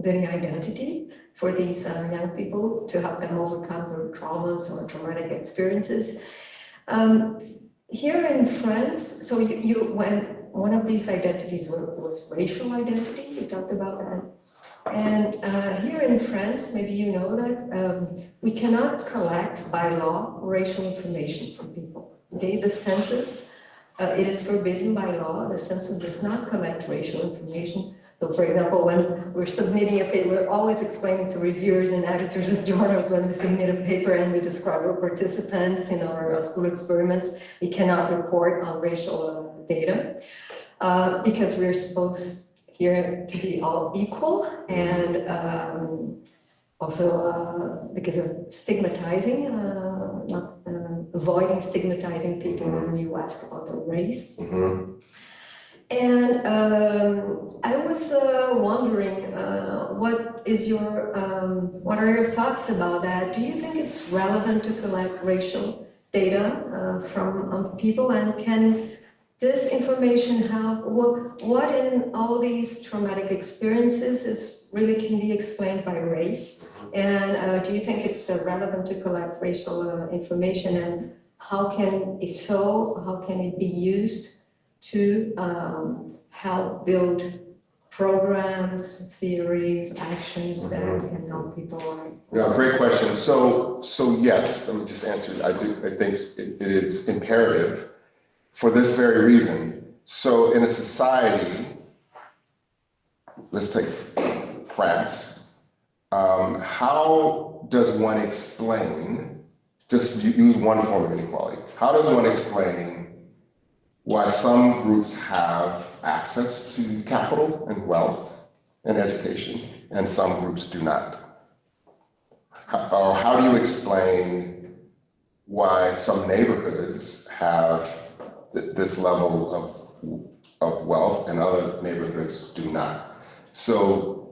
building identity for these young people to help them overcome their traumas or traumatic experiences. Here in France, so when one of these identities was racial identity, you talked about that. And here in France, maybe you know that we cannot collect by law racial information from people. Okay, the census, it is forbidden by law. The census does not collect racial information. So for example, when we're submitting a paper, we're always explaining to reviewers and editors of journals when we submit a paper and we describe our participants in our school experiments, we cannot report on racial data because we're supposed here to be all equal, and also because of stigmatizing, not avoiding stigmatizing people when you ask about their race. Mhm. And I was wondering, what are your thoughts about that? Do you think it's relevant to collect racial data from people, and can this information help? What in all these traumatic experiences really can be explained by race? And do you think it's relevant to collect racial information, and if so, how can it be used to help build programs, theories, actions that can help people? Yeah, great question. So yes, let me just answer. I think it is imperative for this very reason. So in a society, let's take France. How does one explain, just use one form of inequality, how does one explain why some groups have access to capital and wealth and education and some groups do not? Or how do you explain why some neighborhoods have this level of wealth and other neighborhoods do not? So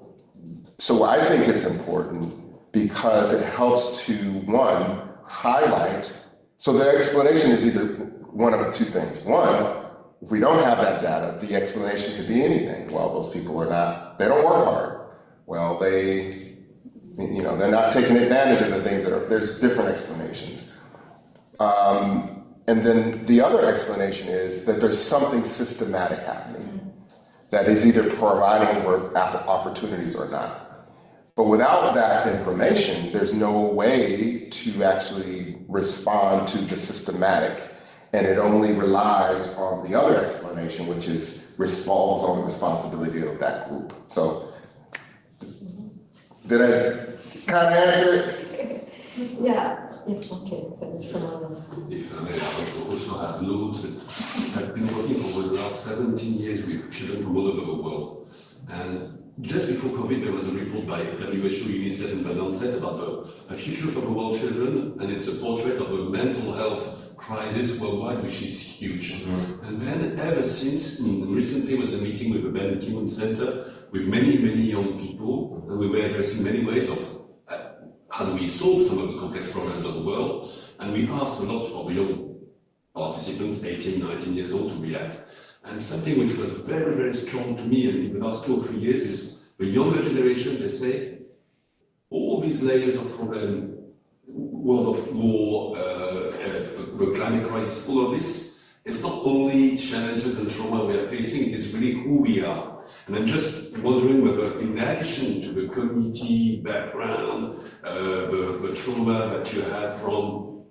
I think it's important because it helps to, one, highlight. So the explanation is either one of two things. One, if we don't have that data, the explanation could be anything. Well, those people they don't work hard. Well, they're not taking advantage of the things there's different explanations. And then the other explanation is that there's something systematic happening that is either providing opportunities or not. But without that information, there's no way to actually respond to the systematic, and it only relies on the other explanation, which falls on the responsibility of that group. So, did I kind of answer it? Yeah, okay, there's someone else. If I may, I also have noted, I've been working for the last 17 years with children from all over the world. And just before COVID, there was a report by WHO, UNICEF, and Lancet about a future for global children, and it's a portrait of a mental health crisis worldwide, which is huge. And then ever since, recently was a meeting with the Ben Kimon Center with many young people, and we were addressing many ways of how do we solve some of the complex problems of the world, and we asked a lot of the young participants, 18, 19 years old, to react. And something which was very strong to me in the last 2 or 3 years is the younger generation, they say, all these layers of problem, world of war, the climate crisis, all of this, it's not only challenges and trauma we are facing, it is really who we are. And I'm just wondering whether, in addition to the community background, the trauma that you have from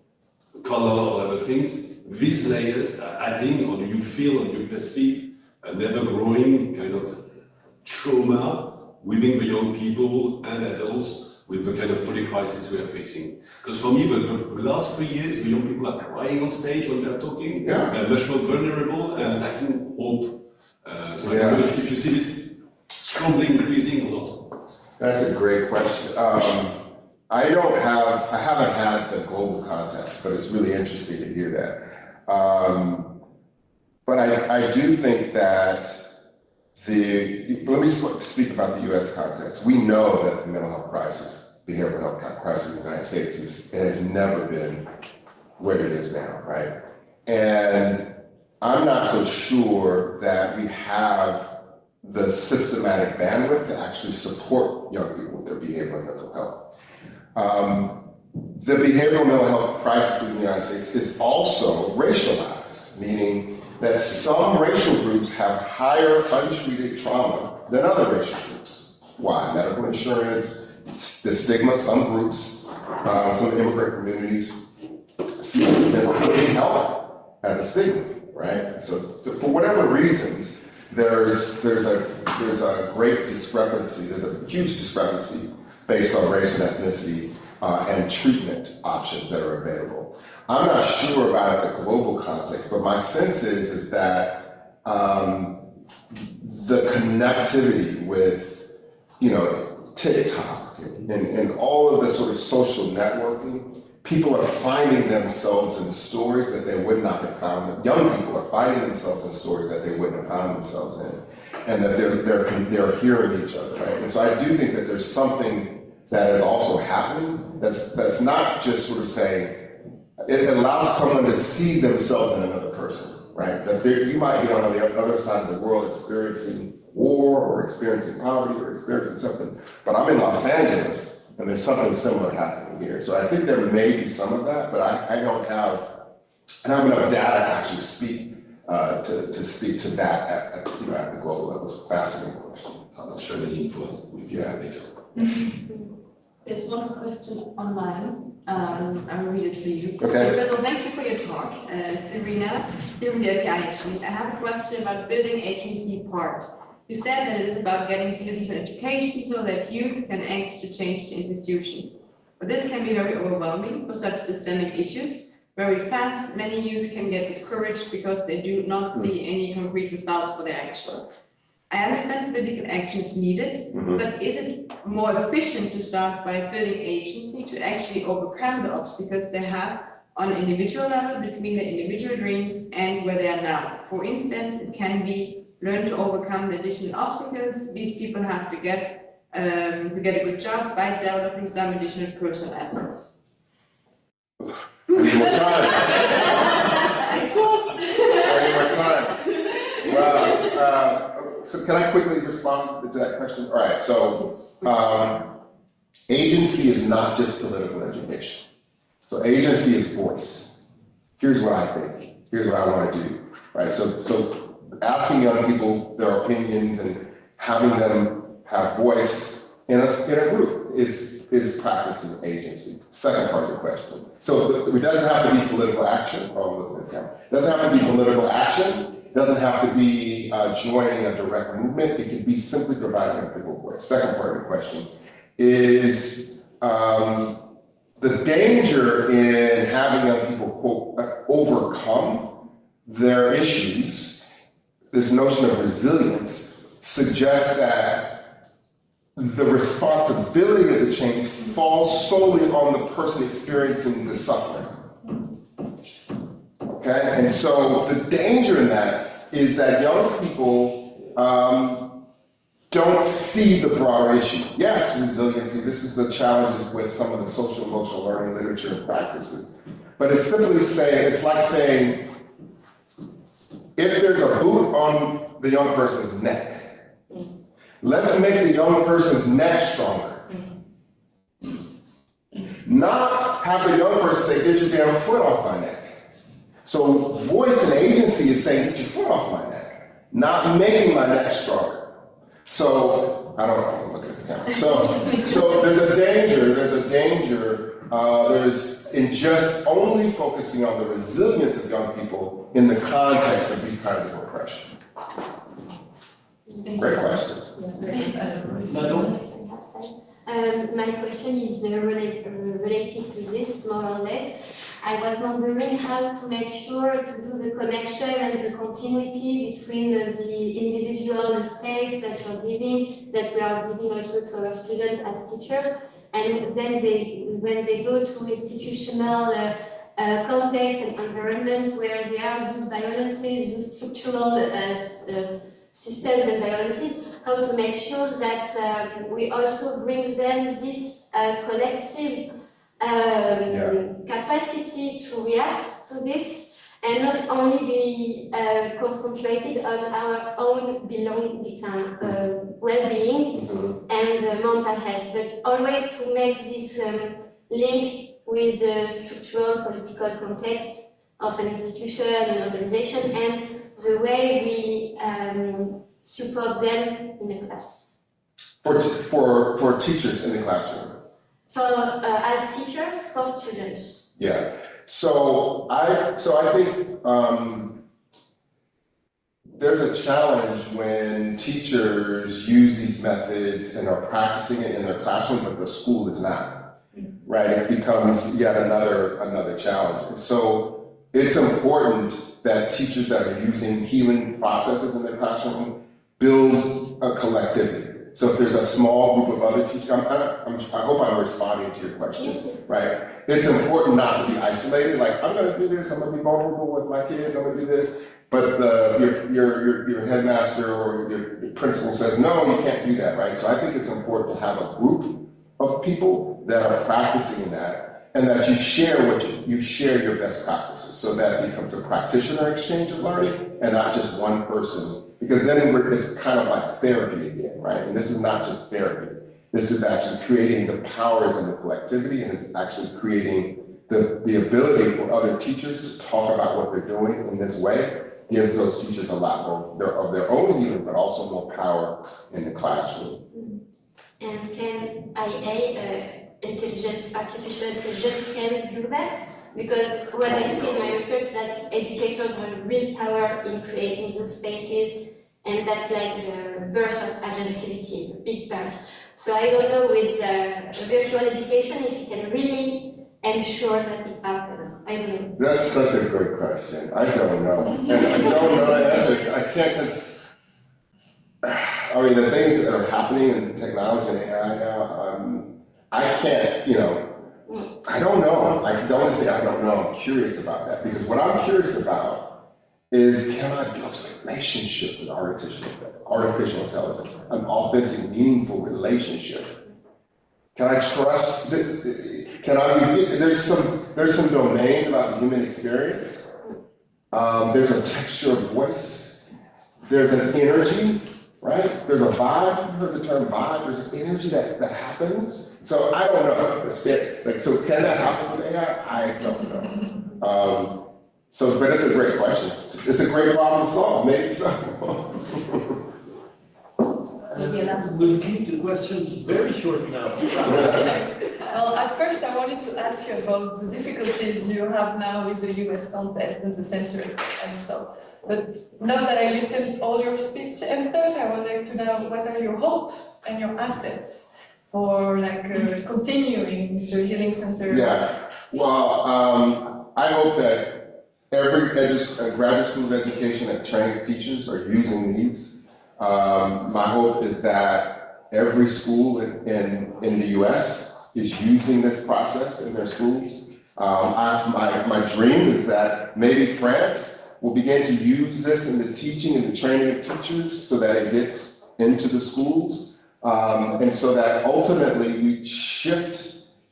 color or other things, these layers are adding, or do you feel and you perceive an ever-growing kind of trauma within the young people and adults with the kind of public crisis we are facing? Because for me, the last 3 years, the young people are crying on stage when they're talking, they're much more vulnerable and lacking hope. So I don't know if you see this strongly increasing or not. That's a great question. I haven't had the global context, but it's really interesting to hear that. But I do think that let me speak about the US context. We know that the mental health crisis, behavioral health crisis in the United States has never been where it is now, right? And I'm not so sure that we have the systematic bandwidth to actually support young people with their behavioral and mental health. The behavioral mental health crisis in the United States is also racialized, meaning that some racial groups have higher untreated trauma than other racial groups. Why? Medical insurance, the stigma, some groups, some immigrant communities see mental health as a stigma, right? So for whatever reasons, there's a great discrepancy, there's a huge discrepancy based on race and ethnicity and treatment options that are available. I'm not sure about the global context, but my sense is that the connectivity with, TikTok and all of the sort of social networking, people are finding themselves in stories that they would not have found. Young people are finding themselves in stories that they wouldn't have found themselves in, and that they're hearing each other, right? And so I do think that there's something that is also happening that's not just sort of saying, it allows someone to see themselves in another person, right? That you might be on the other side of the world experiencing war or experiencing poverty or experiencing something, but I'm in Los Angeles and there's something similar happening here. So I think there may be some of that, but I don't have enough data to actually speak to speak to that at the global level. It's a fascinating question. I'll share the info with you later. There's one question online. I will read it for you. Okay. First of all, thank you for your talk. It's Irina from the API actually. I have a question about building agency part. You said that it is about getting political education so that youth can act to change the institutions. But this can be very overwhelming for such systemic issues. Very fast, many youth can get discouraged because they do not see any concrete results for their action. I understand political action is needed, but is it more efficient to start by building agency to actually overcome the obstacles they have on an individual level between their individual dreams and where they are now? For instance, it can be learn to overcome the additional obstacles these people have to get a good job by developing some additional personal assets. More time. More time. Wow. So can I quickly respond to that question? All right, so agency is not just political education. So agency is voice. Here's what I think. Here's what I want to do. Right. So asking young people their opinions and having them have voice in a group is practicing agency. Second part of the question. So it doesn't have to be political action. It doesn't have to be political action. It doesn't have to be joining a direct movement. It can be simply providing a people voice. Second part of the question is the danger in having young people, quote, overcome their issues, this notion of resilience, suggests that the responsibility of the change falls solely on the person experiencing the suffering. Okay, and so the danger in that is that young people don't see the broader issue. Yes, resiliency, this is the challenges with some of the social emotional learning literature and practices. But it's simply saying, it's like saying, if there's a boot on the young person's neck, let's make the young person's neck stronger. Not have the young person say, get your damn foot off my neck. So voice and agency is saying, get your foot off my neck, not making my neck stronger. So, I don't know, I'm looking at the camera. So there's a danger, there's in just only focusing on the resilience of young people in the context of these kinds of oppression. Great questions. My question is related to this, more or less. I was wondering how to make sure to do the connection and the continuity between the individual space that you're giving, that we are giving also to our students as teachers, and then when they go to institutional contexts and environments where there are those violences, those structural systems and violences, how to make sure that we also bring them this collective capacity to react to this and not only be concentrated on our own well-being and mental health, but always to make this link with the structural political context of an institution, an organization, and the way we support them in the class. For teachers in the classroom. As teachers, for students. Yeah. So I think there's a challenge when teachers use these methods and are practicing it in their classroom, but the school is not. Right? It becomes yet another challenge. And so it's important that teachers that are using healing processes in their classroom build a collectivity. So if there's a small group of other teachers, I hope I'm responding to your question, yes. Right? It's important not to be isolated, like, I'm gonna do this, I'm gonna be vulnerable with my kids, I'm gonna do this, but your headmaster or your principal says, no, you can't do that, right? So I think it's important to have a group of people that are practicing that, and that you share your best practices, so that it becomes a practitioner exchange of learning, and not just one person. Because then it's kind of like therapy again, right? And this is not just therapy. This is actually creating the powers in the collectivity, and it's actually creating the ability for other teachers to talk about what they're doing in this way. Gives those teachers a lot more of their own healing, but also more power in the classroom. And can IA, artificial intelligence, can do that? Because what I see in my research is that educators have real power in creating those spaces, and that's like the birth of agentivity, the big part. So I don't know with virtual education if you can really ensure that it happens. I don't know. That's such a great question. I don't know. And I don't know the answer. I can't, because, I mean, the things that are happening in technology and AI now, I can't, I don't know. I don't want to say I don't know. I'm curious about that, because what I'm curious about is, can I build a relationship with artificial intelligence, an authentic, meaningful relationship? Can I trust this? There's some domains about the human experience. There's a texture of voice. There's an energy, right? There's a vibe. You heard the term vibe. There's an energy that happens. So I don't know. So can that happen with AI? I don't know. But it's a great question. It's a great problem to solve. Maybe so. We'll keep the questions very short now. Well, at first I wanted to ask you about the difficulties you have now with the US context and the censorship and so. But now that I listened to all your speech and thought, I would like to know what are your hopes and your assets for continuing the Healing Center? Yeah. Well, I hope that every graduate school of education that trains teachers are using these My hope is that every school in the US is using this process in their schools. My dream is that maybe France will begin to use this in the teaching and the training of teachers so that it gets into the schools. And so that ultimately we shift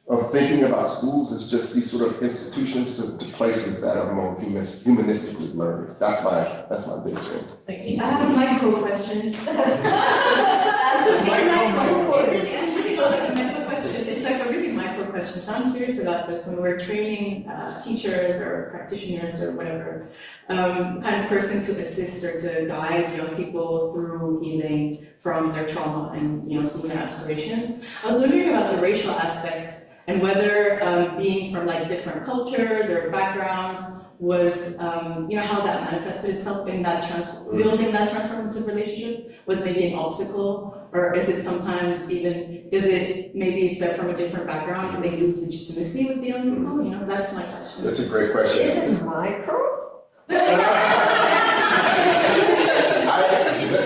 of thinking about schools as just these sort of institutions to places that are more humanistically learning. That's my big dream. Okay, I have a micro question. It's like a mental question. It's like a really micro question. So I'm curious about this when we're training teachers or practitioners or whatever kind of person to assist or to guide young people through healing from their trauma and seeing their aspirations. I was wondering about the racial aspect and whether being from like different cultures or backgrounds was, how that manifested itself in that building that transformative relationship was maybe an obstacle, or is it sometimes even, maybe if they're from a different background, do they lose legitimacy with the young people? That's my question. That's a great question. Is it micro? That's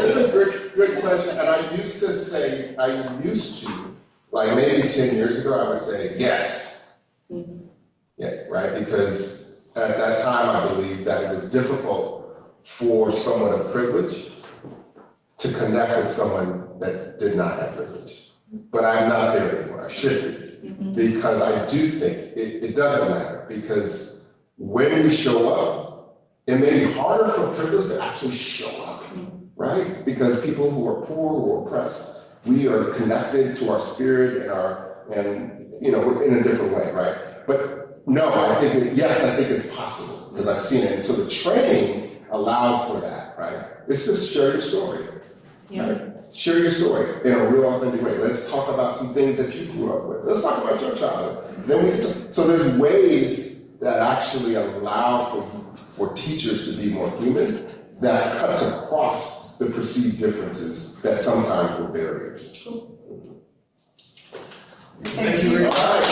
a great question, and I used to, like maybe 10 years ago, I would say yes. Yeah, right, because at that time, I believed that it was difficult for someone of privilege to connect with someone that did not have privilege. But I'm not there anymore, I shifted, because I do think it doesn't matter, because when we show up, it may be harder for privilege to actually show up, right? Because people who are poor, who are oppressed, we are connected to our spirit and we're in a different way, right? But no, I think it's possible because I've seen it. And so the training allows for that, right? It's just share your story. Yeah. Right? Share your story in a real authentic way. Let's talk about some things that you grew up with. Let's talk about your childhood. So there's ways that actually allow for teachers to be more human that cuts across the perceived differences that sometimes were barriers. Thank you very much.